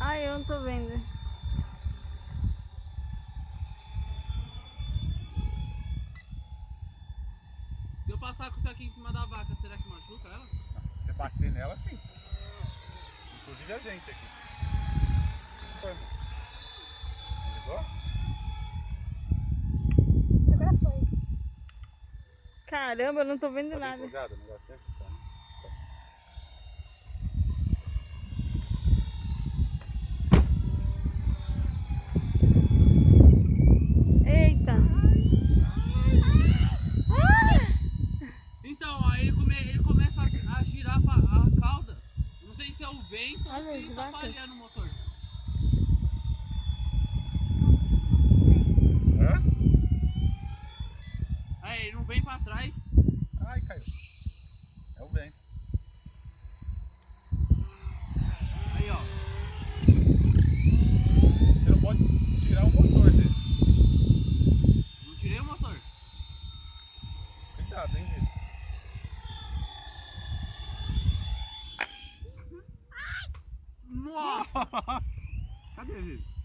Ai, eu não tô vendo. Se eu passar com isso aqui em cima da vaca, será que machuca ela? Se bater nela, sim. Inclusive a gente aqui. Foi, amor. Ligou? Agora foi. Caramba, eu não tô vendo Tá bem nada. empolgado o negócio, né? Tá, né? Eita. Então, aí ele começa a girar a cauda. Não sei se é o vento ou Olha se as tá vacas. falhando o motor. Hã? Aí ele não vem pra trás. Ai, caiu. É o vento. Aí, ó. Você não pode tirar o motor dele. Não tirei o motor. Cuidado, hein, Vitor? Nossa! Cadê, Vivi?